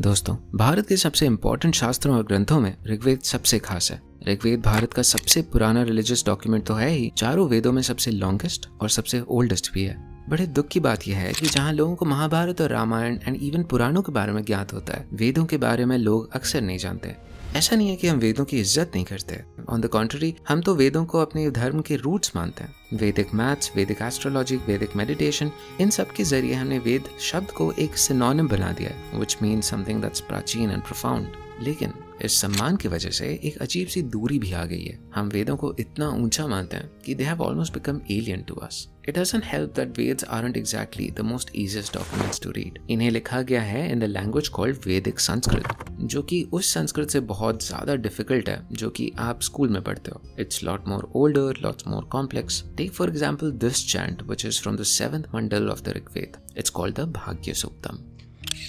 दोस्तों, भारत के सबसे इम्पोर्टेंट शास्त्रों और ग्रंथों में ऋग्वेद सबसे खास है। ऋग्वेद भारत का सबसे पुराना रिलीजियस डॉक्यूमेंट तो है ही, चारों वेदों में सबसे लॉन्गेस्ट और सबसे ओल्डेस्ट भी है। बड़े दुख की बात यह है कि जहाँ लोगों को महाभारत और रामायण एंड इवन पुराणों के बारे में ज्ञात होता है, वेदों के बारे में लोग अक्सर नहीं जानते। ऐसा नहीं है कि हम वेदों की इज्जत नहीं करते, ऑन द कॉन्ट्ररी हम तो वेदों को अपने धर्म के रूट्स मानते हैं। वैदिक मैथ्स, वैदिक एस्ट्रोलॉजी, वैदिक मेडिटेशन, इन सब के जरिए हमने वेद शब्द को एक सिनोनिम बना दिया है, व्हिच मीन्स समथिंग दैट्स प्राचीन एंड प्रोफाउंड। लेकिन इस सम्मान की वजह से एक अजीब सी दूरी भी आ गई है। हम वेदों को इतना ऊंचा मानते हैं कि they have almost become alien to us. It doesn't help that Veds aren't exactly the most easiest documents to read. इन्हें लिखा गया है in the language called Vedic Sanskrit, जो कि उस संस्कृत से बहुत ज़्यादा डिफिकल्ट है जो कि आप स्कूल में पढ़ते हो। It's lot more older, lots more complex. Take for example this chant, which is from the 7th mandal of the Rigved. It's called the Bhagya Suktam.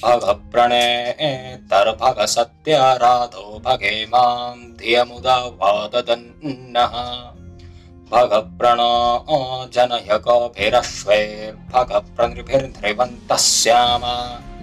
भग प्रणेतर भग सत्याराधो भगे मां धियमुदा वाददन्नः भग प्रण जनयकभिरश्वे भग प्रणृभिर्ध्रुवन्तः स्याम।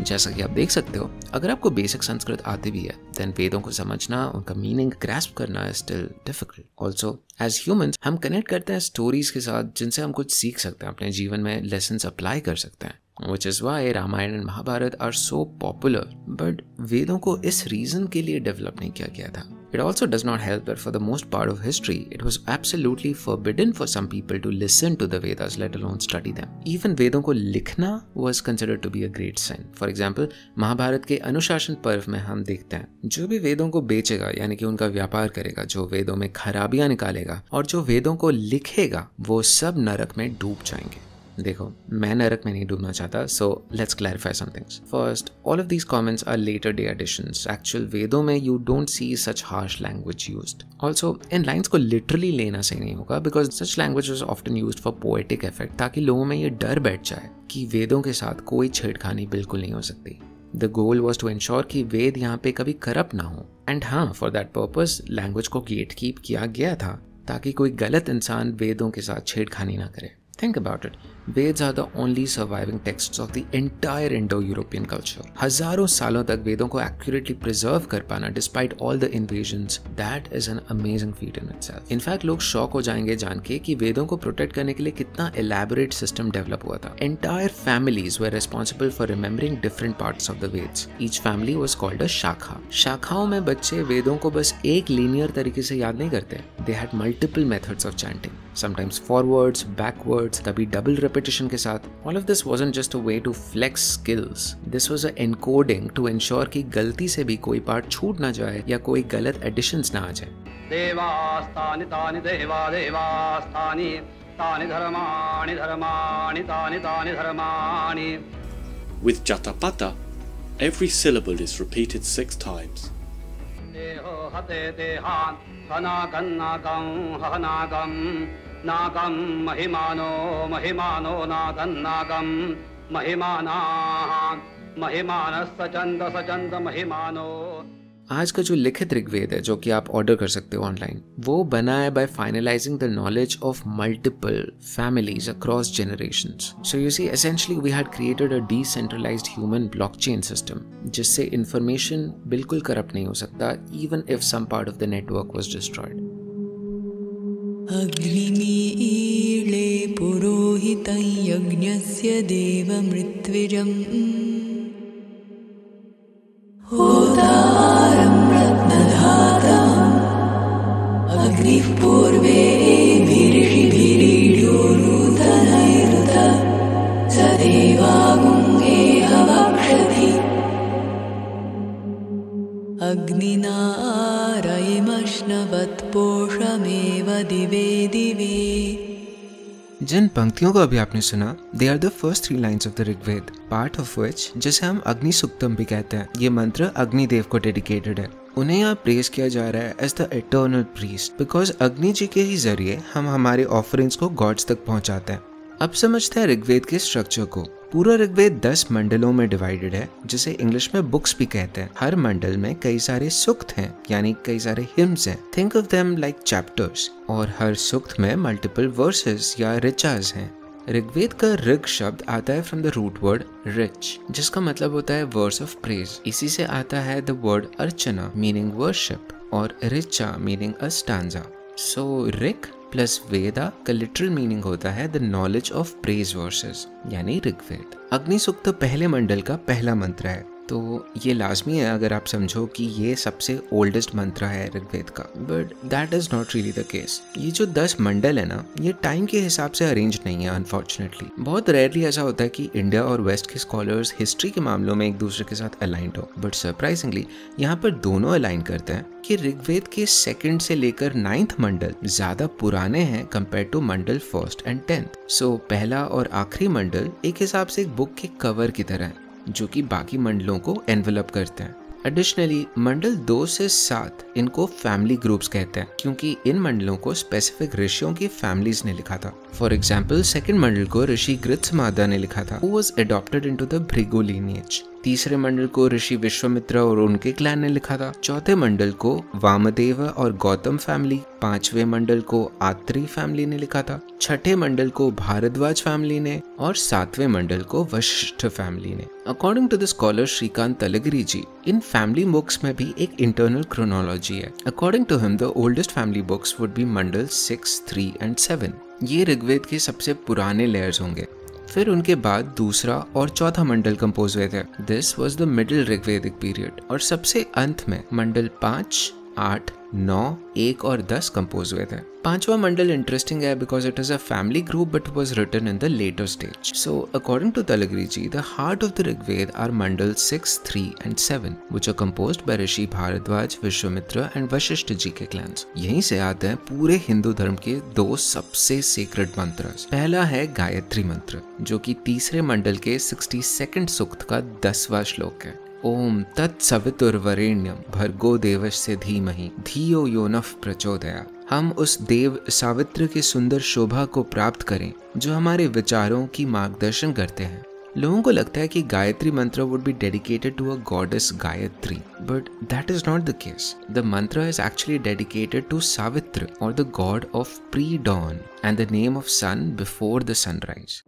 जैसा कि आप देख सकते हो, अगर आपको बेसिक संस्कृत आती भी है, देन वेदों को समझना, उनका मीनिंग ग्रैस्प करना is still difficult. Also as humans हम कनेक्ट करते हैं स्टोरीज के साथ जिनसे हम कुछ सीख सकते हैं, अपने जीवन में लेसन्स अप्लाई कर सकते हैं। Which is why Ramayana and Mahabharata are so popular. But वेदों को इस रीजन के लिए डेवलप नहीं किया गया था। It also does not help that for the most part of history, it was absolutely forbidden for some people to listen to the Vedas, let alone study them. Even वेदों को लिखना was considered to be a great sin. For example, Mahabharat के अनुशासन पर्व में हम देखते हैं, जो भी वेदों को बेचेगा यानी कि उनका व्यापार करेगा, जो वेदों में खराबियां निकालेगा और जो वेदों को लिखेगा, वो सब नरक में डूब जाएंगे। देखो, मैं नरक में नहीं डूबना चाहता, so let's clarify some things. First, all of these comments are later day additions. Actual वेदों में you don't see such harsh language used. Also, in lines को literally लेना सही नहीं होगा because such language was often used for poetic effect, ताकि लोगों में ये डर बैठ जाए कि वेदों के साथ कोई छेड़खानी बिल्कुल नहीं हो सकती। The goal was to ensure कि वेद यहाँ पे कभी करप्ट ना हो। And हाँ, for that purpose, language को gatekeep किया गया था ताकि कोई गलत इंसान वेदों के साथ छेड़खानी ना करे। Think about it. Veds are the only surviving texts of the entire Indo-European culture. हजारों सालों तक वेदों को accurately preserve कर पाना despite all the invasions, that is an amazing feat in itself. In fact, लोग शॉक हो जाएंगे जान के कि वेदों को प्रोटेक्ट करने के लिए कितना elaborate system develop हुआ था. Entire families were responsible for remembering different parts of the Veds. Each family was called a shakha. शाखाओं में बच्चे वेदों को बस एक linear तरीके से याद नहीं करते. They had multiple methods of chanting. Sometimes forwards, backwards, तभी double repetition के साथ। All of this wasn't just a way to flex skills. This was a encoding to ensure कि गलती से भी कोई पार्ट छूट ना जाए या कोई गलत एडिशंस ना आ जाए। देवास्तानि तानि देवा देवास्तानि तानि धर्माणि धर्माणि तानि तानि धर्माणि। With Jatapata, every syllable is repeated 6 times. देहो हते देहान् हनाकं नाकं हनाकं नाकं महिमानो महिमानो नाकं नाकं महिमानाः महिमानः सचन्द सचन्द महिमानो। आज का जो लिखित ऋग्वेद है, जो कि आप ऑर्डर कर सकते हो ऑनलाइन, वो बना है by finalising the knowledge of multiple families across generations. So you see, essentially we had created a decentralised human blockchain system, जिससे इंफॉर्मेशन बिल्कुल करप्ट नहीं हो सकता, even if some part of the network was destroyed. अग्निमीळे पुरोहितं यज्ञस्य देवमृत्विजम् होतारं रत्नधातम् अग्निः पूर्वेभिरिषिभिरीड्योरुतनैरुत स देवागुङ्गे हवक्षति अग्निनारयमश्नवत्पोषमेव दिवे दिवे। जिन पंक्तियों को अभी आपने सुना, they are the first 3 lines of the Rigveda, part of which, जिसे हम अग्नि सुक्तम भी कहते हैं। ये मंत्र अग्निदेव को डेडिकेटेड है। उन्हें यहाँ प्रेज किया जा रहा है as the eternal priest, because Agni ji के ही जरिए हम हमारे ऑफरिंग्स को गॉड्स तक पहुँचाते हैं। अब समझते हैं ऋग्वेद के स्ट्रक्चर को। पूरा ऋग्वेद 10 मंडलों में डिवाइडेड है, जिसे इंग्लिश में बुक्स भी कहते हैं। हर मंडल में कई सारे सूक्त हैं, यानी कई सारे हिम्स हैं। Think of them like chapters. और हर सूक्त में मल्टीपल वर्सेस या ऋचास हैं। ऋग्वेद का ऋग शब्द आता है फ्रॉम द रूट वर्ड रिच, जिसका मतलब होता है वर्स ऑफ प्रेज। इसी से आता है the word Archana meaning worship और ऋचा मीनिंग अ स्टांजा। सो ऋग प्लस वेदा का लिटरल मीनिंग होता है the knowledge of praise versus, यानी ऋग्वेद। अग्नि सूक्त पहले मंडल का पहला मंत्र है, तो ये लाजमी है अगर आप समझो कि ये सबसे ओल्डेस्ट मंत्र है ऋग्वेद का, but that is not really the case. ये जो 10 मंडल है ना, ये टाइम के हिसाब से अरेंज नहीं है अनफॉर्चुनेटली। बहुत रेयरली ऐसा होता है कि इंडिया और वेस्ट के स्कॉलर्स हिस्ट्री के मामलों में एक दूसरे के साथ अलाइंड हो, बट सरप्राइजिंगली यहाँ पर दोनों अलाइन करते हैं कि ऋग्वेद के 2nd से लेकर 9th मंडल ज्यादा पुराने हैं कंपेयर टू मंडल 1st and 10th। सो पहला और आखिरी मंडल एक हिसाब से एक बुक के कवर की तरह है जो कि बाकी मंडलों को एनवेलप करते हैं। एडिशनली मंडल 2 से 7 इनको फैमिली ग्रुप्स कहते हैं, क्योंकि इन मंडलों को स्पेसिफिक ऋषियों की फैमिलीज ने लिखा था। फॉर एग्जाम्पल 2nd मंडल को ऋषि गृत्समादा ने लिखा था, who was adopted into the Bhrigu lineage। तीसरे मंडल को ऋषि विश्वामित्र और उनके क्लैन ने लिखा था। चौथे मंडल को वामदेव और गौतम फैमिली, 5वें मंडल को आत्री फैमिली ने लिखा था, 6ठे मंडल को भारद्वाज फैमिली ने और 7वें मंडल को वशिष्ठ फैमिली ने। According to the scholar Shrikant Talageri ji, इन फैमिली बुक्स में भी एक इंटरनल क्रोनोलॉजी है। According to him the oldest family books would be mandal 6, 3 and 7। ये ऋग्वेद के सबसे पुराने लेयर्स होंगे। फिर उनके बाद दूसरा और चौथा मंडल कंपोज हुए थे। This was the middle Rigvedic period. और सबसे अंत में मंडल 5, 8, 9, 1 और 10 कंपोज हुए थे। 5वां मंडल इंटरेस्टिंग है because it is a family group but was written in the later stage. So according to Talageri ji, the heart of the Rigveda are mandal 6, 3 and 7 which are composed by Rishi Bharadwaj, Vishwamitra and Vashishtha ji के क्लैन्स। यहीं से आते हैं पूरे हिंदू धर्म के 2 सबसे सीक्रेट मंत्र। पहला है गायत्री मंत्र, जो कि तीसरे मंडल के 62nd सूक्त का 10वां श्लोक है। ओम तत्सवितुर्वरेण्यम भर्गो देवस्य धीमहि धियो यो नः प्रचोदयात्। हम उस देव सावित्र की सुंदर शोभा को प्राप्त करें जो हमारे विचारों की मार्गदर्शन करते हैं। लोगों को लगता है कि Gayatri mantra would be dedicated to a goddess Gayatri, but that is not the case. The mantra is actually dedicated to Savitr और the god of pre dawn and the name of sun before the sunrise.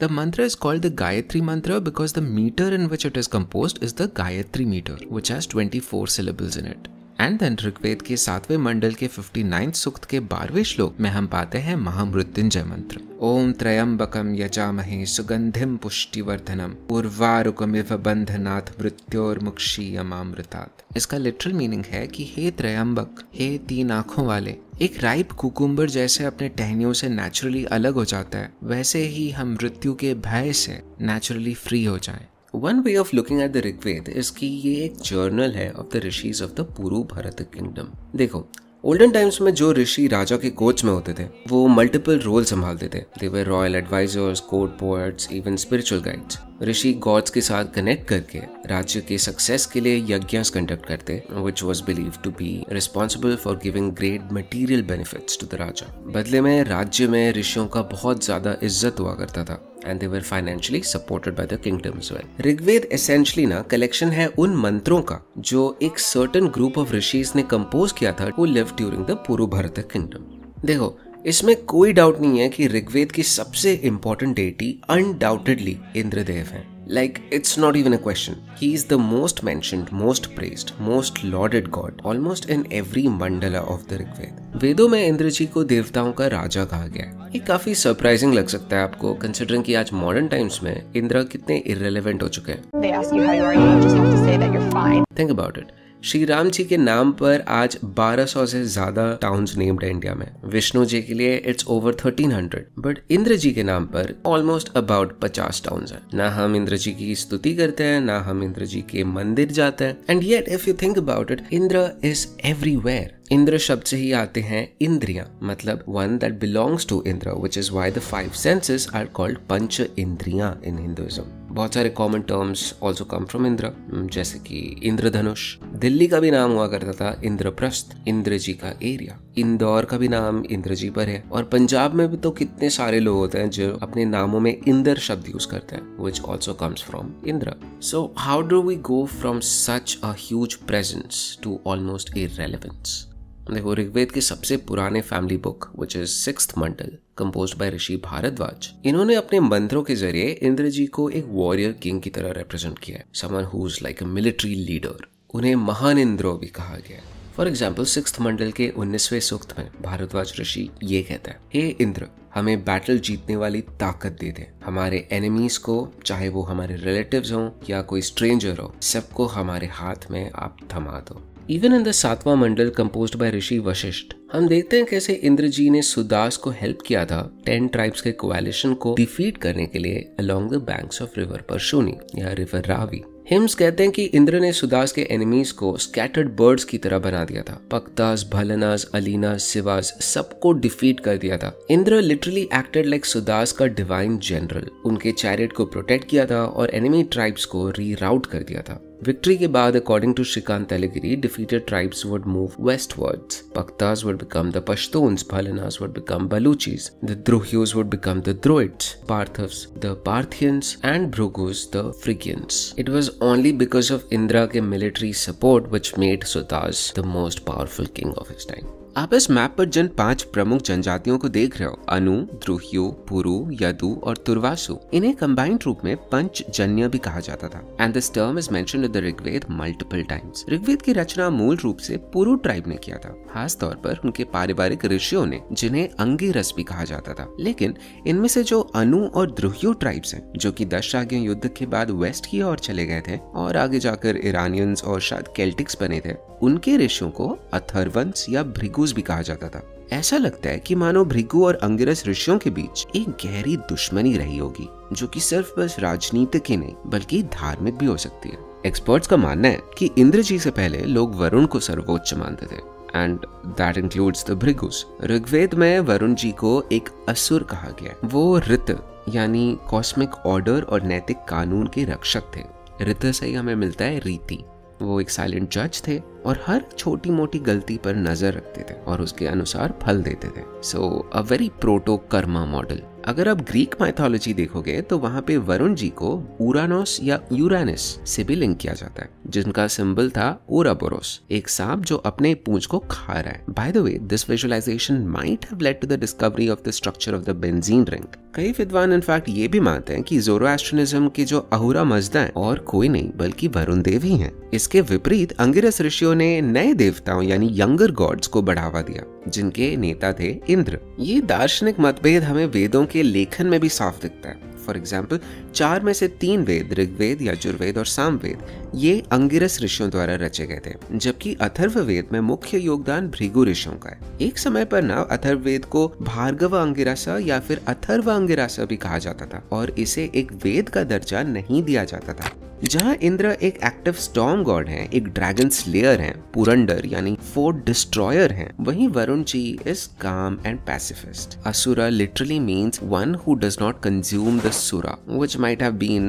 The mantra is called the Gayatri mantra because the meter in which it is composed is the Gayatri meter, which has 24 syllables in it. And then Rigveda के 7वें मंडल के 59th सूक्त के 12वें श्लोक में हम पाते हैं महामृत्युंजय मंत्र। ओम त्रयंबकम यजामहे सुगंधिम पुष्टिवर्धनम उर्वारुकमिव बंधनात् मृत्योर्मुक्षीयमामृतात्। इसका लिटरल मीनिंग है कि हे त्रयंबक, हे 3 आंखों वाले, एक राइप कुकुम्बर जैसे अपने टहनियों से नेचुरली अलग हो जाता है, वैसे ही हम मृत्यु के भय से नेचुरली फ्री हो जाएं। One way of looking at the Rigveda is कि ये एक जर्नल है of the rishis of the पूर्व भारत किंगडम। देखो, ओल्डन टाइम्स में जो ऋषि राजा के कोच में होते थे वो मल्टीपल रोल संभालते थे। They were royal advisers, court poets, even spiritual guides. ऋषि गॉड्स के साथ कनेक्ट करके राज्य के सक्सेस के लिए यज्ञ कंडक्ट करते, which was believed to be responsible for giving great material benefits to the raja. बदले में राज्य में ऋषियों का बहुत ज्यादा इज्जत हुआ करता था and they were financially supported by the kingdom as well. Rigveda essentially ना कलेक्शन है उन मंत्रों का जो एक certain group of ऋषिज ने कंपोज किया था who lived during the पूर्व भारत किंगडम। देखो, इसमें कोई डाउट नहीं है कि ऋग्वेद की सबसे इंपॉर्टेंट डेटी अनडाउटेडली इंद्रदेव हैं। Like, it's not even a question. He is the most mentioned, most praised, most lauded god almost in every mandala of the Rigved. वेदों में इंद्र जी को देवताओं का राजा कहा गया है। ये काफी सरप्राइजिंग लग सकता है आपको, कंसिडरिंग कि आज मॉडर्न टाइम्स में इंद्र कितने इररिलेवेंट हो चुके हैं। They ask you how you are, you just have to say that you're fine. Think about it. Shri Ram ji के नाम पर आज 1200 से ज्यादा टाउन्स नेम्ड है इंडिया में। विष्णु जी के लिए इट्स ओवर 1300, बट इंद्र जी के नाम पर ऑलमोस्ट अबाउट 50 टाउन्स हैं। ना हम इंद्र जी की स्तुति करते हैं, ना हम इंद्र जी के मंदिर जाते हैं। And yet if you think about it, Indra is everywhere. Indra शब्द से ही आते हैं इंद्रियां, मतलब one that belongs to Indra, which is why the 5 senses are called panch indriyan in Hinduism. बहुत सारे common terms also come from Indra, जैसे कि इंद्रधनुष। दिल्ली का भी नाम हुआ करता था इंद्रप्रस्थ, इंद्र जी का एरिया। इंदौर का भी नाम इंद्र जी पर है। और पंजाब में भी तो कितने सारे लोग होते हैं जो अपने नामों में इंद्र शब्द यूज करते हैं, which also comes from Indra. So how do we go from such a huge presence to almost irrelevance? देखो, ऋग्वेद के सबसे पुराने family book which is 6th mandal composed by Rishi Bharadwaj, इन्होंने अपने मंत्रों के जरिए इंद्र जी को एक वॉरियर किंग की तरह रिप्रेजेंट किया है, someone who is like a military leader. उन्हें महान इंद्रो भी कहा गया है। फॉर एग्जाम्पल 6th मंडल के 19वें सूक्त में भारद्वाज ऋषि ये कहता है, हे इंद्र, हमें बैटल जीतने वाली ताकत दे दे। हमारे एनिमीज को, चाहे वो हमारे रिलेटिव्स हों या कोई स्ट्रेंजर हो, सबको हमारे हाथ में आप थमा दो। इवन इन द 7वां मंडल कंपोज्ड बाय ऋषि वशिष्ठ, हम देखते हैं कैसे इंद्र जी ने सुदास को हेल्प किया था 10 ट्राइब्स के कोएलिशन को डिफीट करने के लिए along the banks of river Parushni या रिवर रावी। हिम्स कहते हैं कि इंद्र ने सुदास के एनिमीज को स्कैटर्ड बर्ड्स की तरह बना दिया था। पक्तास, भलनास, अलीनास, शिवास सबको डिफीट कर दिया था। Indra literally acted like Sudas का डिवाइन जनरल। उनके चैरियट को प्रोटेक्ट किया था और एनिमी ट्राइब्स को रीराउट कर दिया था। विक्ट्री के बाद, according to Shrikant Talageri, defeated tribes would move westwards. Paktas would become the Pashtuns, Bhalanas would become Baluchis, the Druhyus would become the Druids, Parthavas the Parthians and Bhrigus the Phrygians. It was only because of Indra के military support which made Sudas the most powerful king of his time. आप इस map पर जिन 5 प्रमुख जनजातियों को देख रहे हो, अनु, द्रुह्यु, पुरु, यदु और तुर्वासु, इन्हें कंबाइंड रूप में पंचजन्य भी कहा जाता था। And this term is mentioned in the Rigveda multiple times. Rigveda की रचना मूल रूप से पुरु ट्राइब ने किया था, खास तौर पर उनके पारिवारिक ऋषियों ने, जिन्हें अंगिरस भी कहा जाता था। लेकिन इनमें से जो अनु और द्रुह्यु ट्राइब्स हैं, जो कि 10 शाक्य युद्ध के बाद वेस्ट की ओर चले गए थे और आगे जाकर इरानियंस और शायद केल्टिक्स बने थे, उनके ऋषियों को अथर्वंस या भृगुस भी कहा जाता था। ऐसा लगता है कि मानो भृगु और अंगिरस ऋषियों के बीच एक गहरी दुश्मनी रही होगी, जो कि सिर्फ बस राजनीतिक ही नहीं बल्कि धार्मिक भी हो सकती है। एक्सपर्ट्स का मानना है कि इंद्र जी से पहले लोग वरुण को सर्वोच्च मानते थे, and that includes the Bhrigus. Rigveda में वरुण जी को एक असुर कहा गया। वो ऋत यानी कॉस्मिक ऑर्डर और नैतिक कानून के रक्षक थे। ऋत से ही हमें मिलता है रीति। वो एक साइलेंट जज थे और हर छोटी मोटी गलती पर नजर रखते थे और उसके अनुसार फल देते थे। So a very proto karma model. अगर आप ग्रीक माइथोलॉजी देखोगे तो वहां पे वरुण जी को उरानोस या यूरानस से भी लिंक किया जाता है, जिनका सिंबल था ओराबोरोस, एक सांप जो अपने पूंछ को खा रहा है। By the way, this visualisation might have led to the discovery of the structure of the benzene ring. कई विद्वान इनफैक्ट ये भी मानते हैं कि ज़ोरोएस्ट्रियनिज्म के जो अहुरा मजदा है और कोई नहीं बल्कि वरुण देव ही हैं। इसके विपरीत अंगिरस ऋषियों ने नए देवताओं यानी यंगर गॉड्स को बढ़ावा दिया, जिनके नेता थे इंद्र। ये दार्शनिक मतभेद हमें वेदों के लेखन में भी साफ दिखता है। फॉर एग्जाम्पल, 4 में से 3 वेद, ऋग्वेद, यजुर्वेद और सामवेद, ये अंगिरस ऋषियों द्वारा रचे गए थे, जबकि अथर्ववेद में मुख्य योगदान भृगु ऋषियों का है। एक समय पर ना अथर्ववेद को भार्गव अंगिरसा या फिर अथर्व अंगिरसा भी कहा जाता था और इसे एक वेद का दर्जा नहीं दिया जाता था। जहाँ इंद्र एक एक्टिव स्टॉर्म गॉड हैं, एक ड्रैगन स्लेयर हैं, पुरंडर यानी फोर्ट डिस्ट्रॉयर हैं, वहीं Varuna ji is calm and pacifist. Asura literally means one who does not consume the sura, which might have been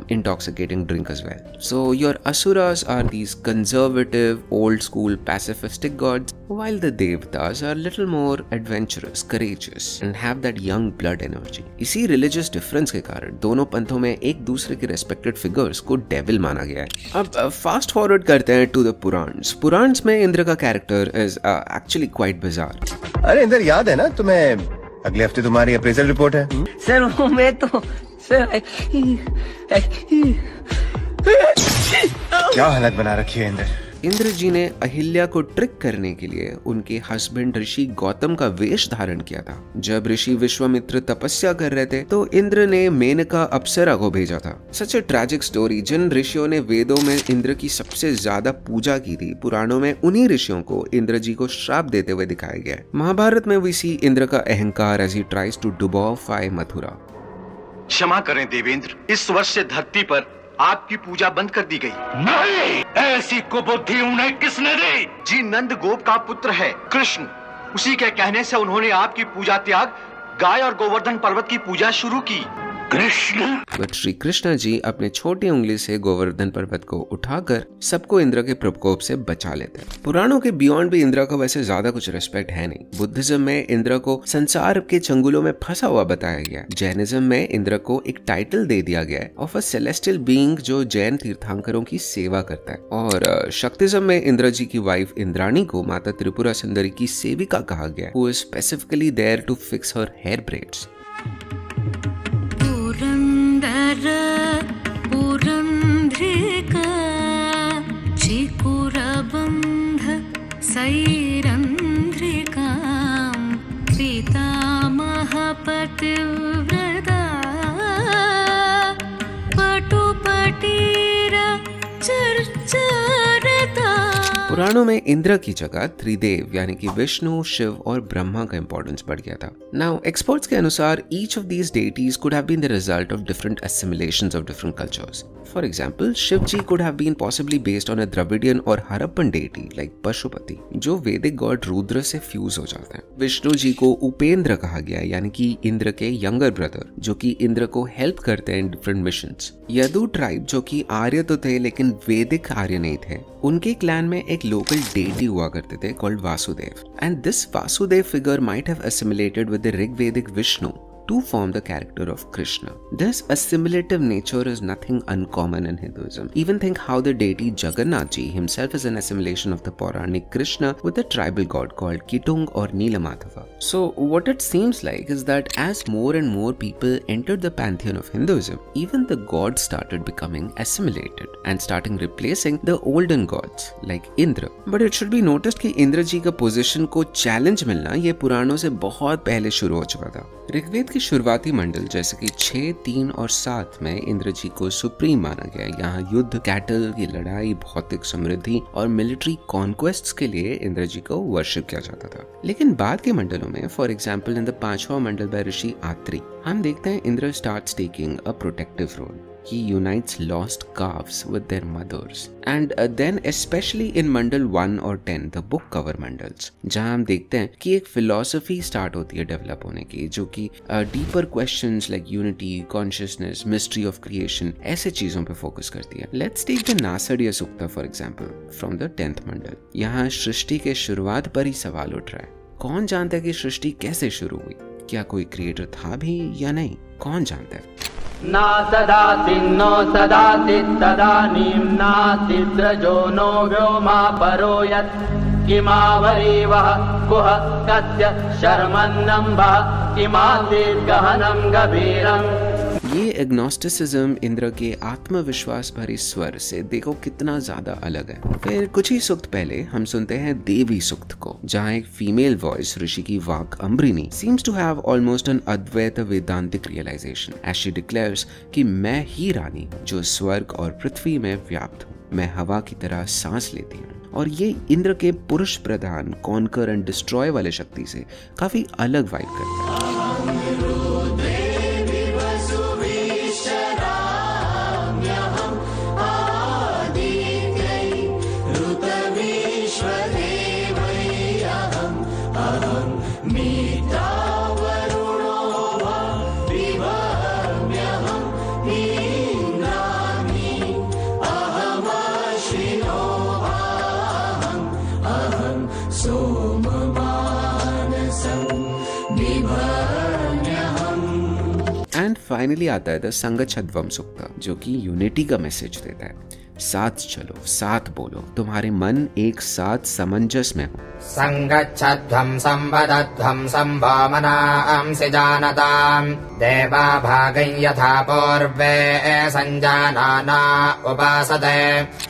intoxicating drink as well. So your asuras are these conservative, old school, pacifistic gods, while the devatas are little more adventurous, courageous, and have that young blood energy. इसी religious difference के कारण दोनों पंथों में एक दूसरे के respected figures को devil माना गया है। अब fast forward करते हैं to the Puranas. Puranas में इंद्र का character is actually quite bizarre. अरे इंद्र, याद है ना तुम्हें, अगले हफ्ते तुम्हारी अप्रेजल रिपोर्ट है। सर मैं तो सर क्या हालत बना रखी है इंद्र। इंद्र जी ने अहिल्या को ट्रिक करने के लिए उनके हस्बैंड ऋषि गौतम का वेश धारण किया था। जब ऋषि विश्वामित्र तपस्या कर रहे थे तो इंद्र ने मेनका अप्सरा को भेजा था। सच ए ट्रैजिक स्टोरी। जिन ऋषियों ने वेदों में इंद्र की सबसे ज्यादा पूजा की थी, पुराणों में उन्हीं ऋषियों को इंद्र जी को श्राप देते हुए दिखाया गया है। महाभारत में वी सी इंद्र का अहंकार as he tries to dwarfify Mathura. क्षमा करें देवेंद्र, इस वर्ष से धरती पर आपकी पूजा बंद कर दी गई। नहीं, ऐसी कुबुद्धि उन्हें किसने दी? जी नंद गोप का पुत्र है कृष्ण, उसी के कहने से उन्होंने आपकी पूजा त्याग गाय और गोवर्धन पर्वत की पूजा शुरू की। कृष्ण। बट श्री कृष्ण जी अपने छोटी उंगली से गोवर्धन पर्वत को उठाकर सबको इंद्र के प्रकोप से बचा लेते हैं। पुराणों के बियॉन्ड भी इंद्र का वैसे ज्यादा कुछ रिस्पेक्ट है नहीं। बुद्धिज्म में इंद्र को संसार के चंगुलों में फंसा हुआ बताया गया। जैनिज्म में इंद्र को एक टाइटल दे दिया गया है ऑफ अ सेलेस्टियल बीइंग जो जैन तीर्थंकरों की सेवा करता है। और शक्तिज्म में इंद्र जी की वाइफ इंद्राणी को माता त्रिपुरा सुंदरी की सेविका कहा गया, who is specifically there to fix her hair braids. पुराणों में इंद्र की जगह त्रिदेव यानी कि विष्णु, शिव और ब्रह्मा का इंपॉर्टेंस बढ़ गया था। नाउ एक्सपर्ट्स के अनुसार each of these deities could have been the result of different assimilations of different cultures. For example, Shiva ji could have been possibly based on a Dravidian or Harappan deity like Pashupati, जो वैदिक God Rudra से fuse हो जाते हैं। विष्णु जी को उपेंद्र कहा गया यानी कि इंद्र के यंगर ब्रदर, जो कि इंद्र को हेल्प करते हैं in different missions. Yadu tribe, जो कि आर्य तो थे लेकिन वैदिक आर्य नहीं थे, उनके क्लैन में एक लोकल डेटी हुआ करते थे called Vasudev, and this Vasudev figure might have assimilated with the Rigvedic Vishnu to form the character of Krishna. This assimilative nature is nothing uncommon in Hinduism. Even think how the deity Jagannath Ji himself is an assimilation of the Puranic Krishna with a tribal god called Kitung or Neelamadhava. So what it seems like is that as more and more people entered the pantheon of Hinduism, even the gods started becoming assimilated and starting replacing the olden gods like Indra. But it should be noticed कि इंद्र जी का position को challenge मिलना ये पुराणों से बहुत पहले शुरू हो चुका था। ऋग्वेद के शुरुआती मंडल जैसे कि 6, 3 और 7 में इंद्र जी को सुप्रीम माना गया। यहाँ युद्ध, कैटल की लड़ाई, भौतिक समृद्धि और मिलिट्री कॉन्क्वेस्ट के लिए इंद्र जी को वर्शिप किया जाता था। लेकिन बाद के मंडलों में, फॉर एग्जाम्पल इन द 5वां मंडल बाय ऋषि आत्री, हम देखते हैं Indra starts taking a protective role. He unites lost calves with their mothers. And then especially in मंडल 1 और 10, the book cover मंडल्स, जहाँ हम देखते हैं कि एक फिलोसफी स्टार्ट होती है डेवलप होने की, जो कि deeper questions like unity, consciousness, mystery of creation, ऐसे चीजों पे फोकस करती है. Let's take the Nasadiya Sukta for example from the 10th mandal. यहाँ सृष्टि के शुरुआत पर ही सवाल उठ रहा है, कौन जानता है कि सृष्टि कैसे शुरू हुई? क्या कोई क्रिएटर था भी या नहीं? कौन जानता है? ना सदासिन्नो सदासित् तदानीं नासिद्रजो नो व्योमा परो यत् किमावरीवः कुह कस्य शर्मन्नम्बः किमासीत् गहनं गभीरम्. ये एग्नोस्टिसिज्म इंद्र के आत्मविश्वास भरे स्वर से देखो कितना ज्यादा अलग है. फिर कुछ ही सूक्त पहले हम सुनते हैं देवी सूक्त को, जहाँ एक फीमेल वॉइस ऋषि की Vak Ambhrini seems to have almost an Advaita Vedantic realisation as she declares कि मैं ही रानी हूँ जो स्वर्ग और पृथ्वी में व्याप्त हूँ. मैं हवा की तरह सांस लेती हूँ. और ये इंद्र के पुरुष प्रधान कॉन्कर एंड डिस्ट्रॉय वाले शक्ति से काफी अलग वाइब करता है. एंड फाइनली आता है द संगच्छध्वम सूक्ता, जो कि यूनिटी का मैसेज देता है. साथ चलो, साथ बोलो, तुम्हारे मन एक साथ समंजस में हो. संगच्छध्वं संवदध्वं संभावनांसि जानताम् देवा भागं यथा पूर्वे संजानाना उपासते.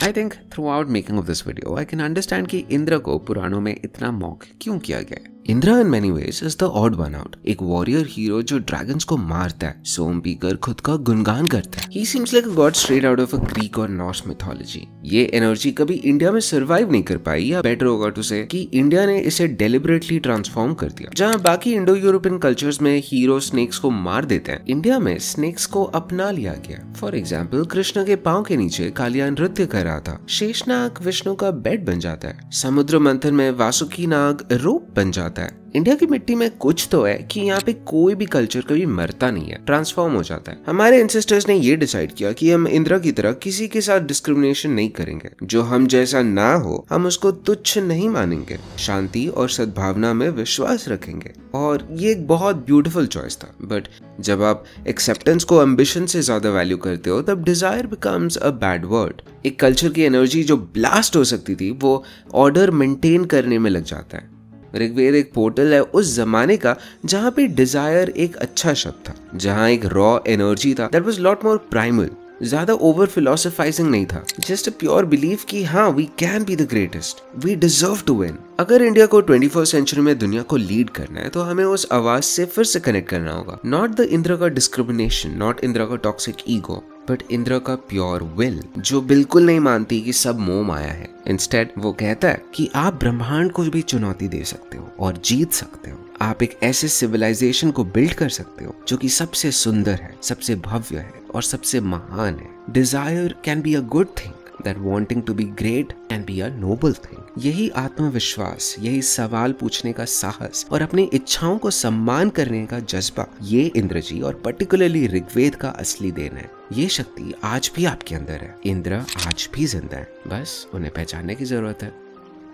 I think throughout making of this video, I can understand कि इंद्र को पुराणों में इतना मॉक क्यों किया गया है. Indra in many ways is the odd one out. एक वॉरियर हीरो जो ड्रैगन्स को मारता है, सोम पीकर खुद का गुणगान करता है. He seems like a god straight out of a Greek or Norse mythology. ये एनर्जी कभी इंडिया में सर्वाइव नहीं कर पाई, या बेटर होगा टू से कि इंडिया ने इसे डेलिबरेटली ट्रांसफॉर्म कर दिया. जहाँ बाकी इंडो यूरोपियन कल्चर्स में हीरो स्नेक्स को मार देते हैं, इंडिया में स्नेक्स को अपना लिया गया. फॉर एग्जाम्पल, कृष्ण के पाँव के नीचे कालिया नृत्य कर रहा था. शेषनाग विष्णु का बेड बन जाता है. समुद्र मंथन में वासुकी नाग रोप बन जाता होता है। इंडिया की मिट्टी में कुछ तो है कि यहाँ पे कोई भी कल्चर कभी मरता नहीं है, ट्रांसफॉर्म हो जाता है। हमारे एंसेस्टर्स ने ये डिसाइड किया कि हम इंद्रा की तरह किसी के साथ डिस्क्रिमिनेशन नहीं करेंगे। जो हम जैसा ना हो हम उसको तुच्छ नहीं मानेंगे, शांति और सद्भावना में विश्वास रखेंगे। और ये एक बहुत ब्यूटीफुल चॉइस था। बट जब आप एक्सेप्टेंस को एम्बिशन से ज्यादा वैल्यू करते हो तब desire becomes a bad word. एक कल्चर की एनर्जी जो ब्लास्ट हो सकती थी वो ऑर्डर मेंटेन करने में लग जाता है। ऋग्वेद एक पोर्टल है उस जमाने का जहाँ पे डिजायर एक अच्छा शब्द था, जहाँ एक रॉ एनर्जी था that was lot more primal. ज्यादा ओवर फिलोसोफाइजिंग नहीं था, जस्ट अ प्योर बिलीफ कि हाँ we can be the greatest, we deserve to win. अगर इंडिया को 21st सेंचुरी में दुनिया को लीड करना है तो हमें उस आवाज से फिर से कनेक्ट करना होगा। नॉट द इंद्र का डिस्क्रिमिनेशन, नॉट इंद्र का टॉक्सिक ईगो, बट इंद्र का प्योर विल जो बिल्कुल नहीं मानती कि सब मोह माया है। इंस्टेड वो कहता है कि आप ब्रह्मांड को भी चुनौती दे सकते हो और जीत सकते हो। आप एक ऐसे सिविलाइजेशन को बिल्ड कर सकते हो जो कि सबसे सुंदर है, सबसे भव्य है और सबसे महान है। Desire can be a good thing, that wanting to be great can be a noble thing। यही आत्मविश्वास, यही सवाल पूछने का साहस और अपनी इच्छाओं को सम्मान करने का जज्बा, ये इंद्र जी और पर्टिकुलरली ऋग्वेद का असली देन है। ये शक्ति आज भी आपके अंदर है। इंद्र आज भी जिंदा है, बस उन्हें पहचानने की जरूरत है।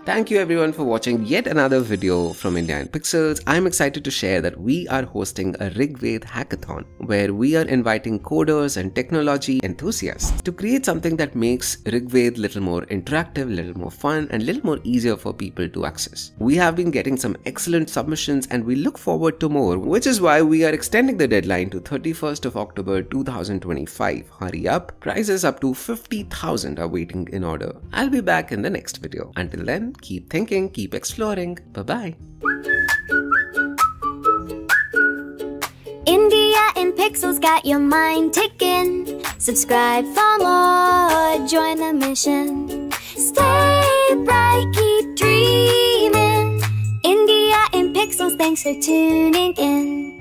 Thank you everyone for watching yet another video from India in Pixels. I'm excited to share that we are hosting a Rigved hackathon where we are inviting coders and technology enthusiasts to create something that makes Rigved little more interactive, little more fun and little more easier for people to access. We have been getting some excellent submissions and we look forward to more, which is why we are extending the deadline to 31st of October 2025. Hurry up, prizes up to 50,000 are waiting in order. I'll be back in the next video. Until then, keep thinking, keep exploring. Bye-bye. India in Pixels got your mind ticking. Subscribe for more, join the mission. Stay bright, keep dreaming. India in Pixels, thanks for tuning in.